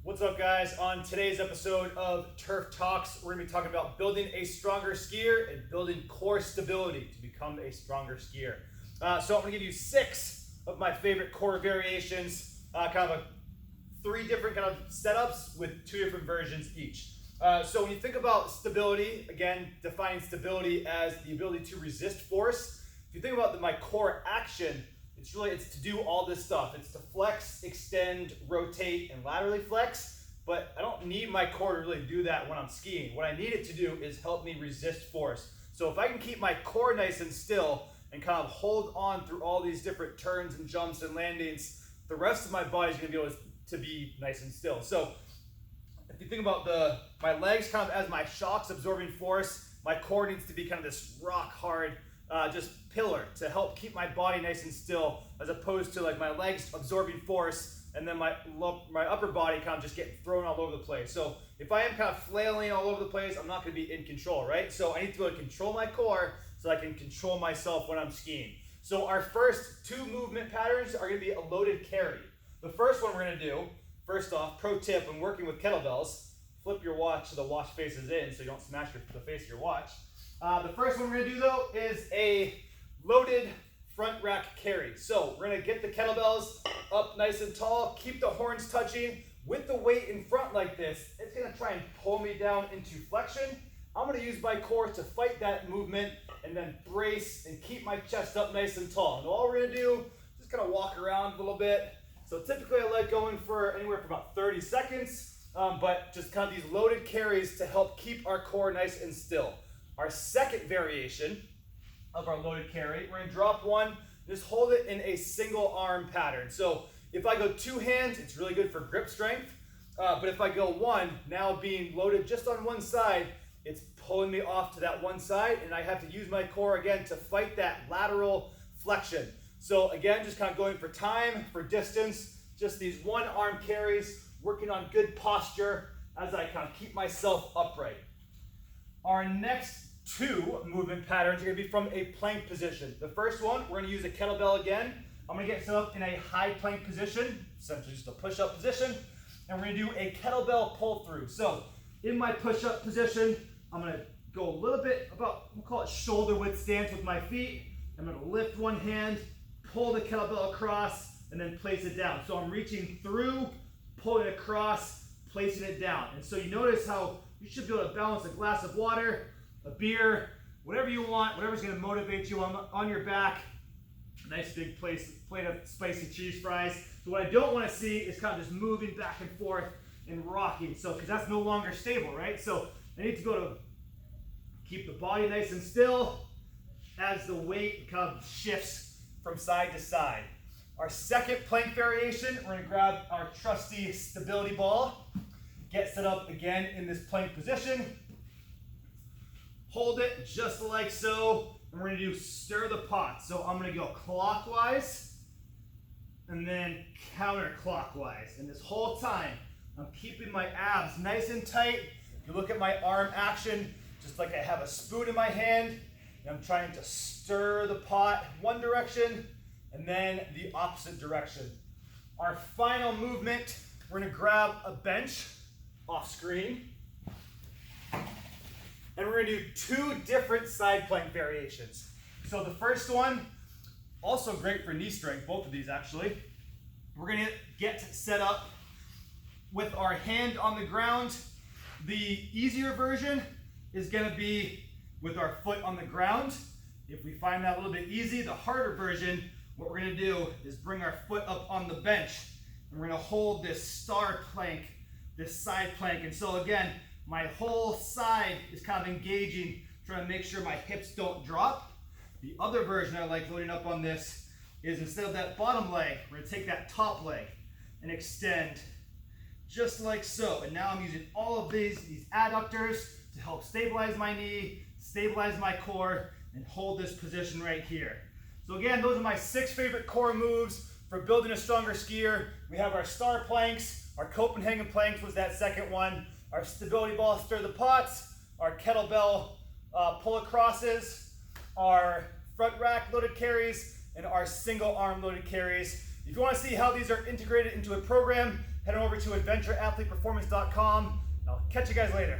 What's up, guys? On today's episode of Turf Talks, we're going to be talking about building a stronger skier and building core stability to become a stronger skier. So I'm going to give you 6 of my favorite core variations, kind of 3 different kind of setups with 2 different versions each. So when you think about stability, again, defining stability as the ability to resist force. If you think about my core action, it's to do all this stuff. It's to flex, extend, rotate, and laterally flex, but I don't need my core to really do that when I'm skiing. What I need it to do is help me resist force. So if I can keep my core nice and still and kind of hold on through all these different turns and jumps and landings, the rest of my body is going to be able to be nice and still. So if you think about my legs kind of as my shocks absorbing force, my core needs to be kind of this rock hard just pillar to help keep my body nice and still, as opposed to like my legs absorbing force and then my upper body kind of just getting thrown all over the place. So if I am kind of flailing all over the place, I'm not going to be in control, right? So I need to be able to control my core so I can control myself when I'm skiing. So our first 2 movement patterns are going to be a loaded carry. The first one we're going to do, first off, pro tip when working with kettlebells, flip your watch so the watch faces in so you don't smash the face of your watch. The first one we're going to do though is a loaded front rack carry. So we're going to get the kettlebells up nice and tall, keep the horns touching. With the weight in front like this, it's going to try and pull me down into flexion. I'm going to use my core to fight that movement and then brace and keep my chest up nice and tall. And all we're going to do is just kind of walk around a little bit. So typically I like going for anywhere from about 30 seconds, but just kind of these loaded carries to help keep our core nice and still. Our second variation of our loaded carry, we're going to drop one, just hold it in a single arm pattern. So if I go 2 hands, it's really good for grip strength. But if I go 1, now being loaded just on one side, it's pulling me off to that one side, and I have to use my core again to fight that lateral flexion. So again, just kind of going for time, for distance, just these 1 arm carries, working on good posture as I kind of keep myself upright. Our next 2 movement patterns are going to be from a plank position. The first one, we're going to use a kettlebell again. I'm going to get set up in a high plank position, essentially just a push-up position, and we're going to do a kettlebell pull through. So in my push-up position, I'm going to go a little bit about, we'll call it shoulder width stance with my feet. I'm going to lift one hand, pull the kettlebell across, and then place it down. So I'm reaching through, pulling it across, placing it down. And so you notice how you should be able to balance a glass of water, a beer, whatever you want, whatever's going to motivate you on your back. A nice big plate of spicy cheese fries. So what I don't want to see is kind of just moving back and forth and rocking. So, because that's no longer stable, right? So I need to be able to keep the body nice and still as the weight kind of shifts from side to side. Our second plank variation, we're going to grab our trusty stability ball, get set up again in this plank position. Hold it just like so, and we're going to do stir the pot. So I'm going to go clockwise and then counterclockwise. And this whole time, I'm keeping my abs nice and tight. If you look at my arm action, just like I have a spoon in my hand, and I'm trying to stir the pot one direction and then the opposite direction. Our final movement, we're going to grab a bench off screen. And we're going to do 2 different side plank variations. So the first one, also great for knee strength, both of these actually. We're going to get set up with our hand on the ground. The easier version is going to be with our foot on the ground. If we find that a little bit easy, the harder version, what we're going to do is bring our foot up on the bench. And we're going to hold this star plank, this side plank. And so again, my whole side is kind of engaging, trying to make sure my hips don't drop. The other version I like loading up on this is instead of that bottom leg, we're going to take that top leg and extend just like so. And now I'm using all of these adductors to help stabilize my knee, stabilize my core, and hold this position right here. So again, those are my 6 favorite core moves for building a stronger skier. We have our star planks, our Copenhagen planks was that second one, our stability ball stir the pots, our kettlebell pull acrosses, our front rack loaded carries, and our single arm loaded carries. If you want to see how these are integrated into a program, head on over to adventureathleteperformance.com. I'll catch you guys later.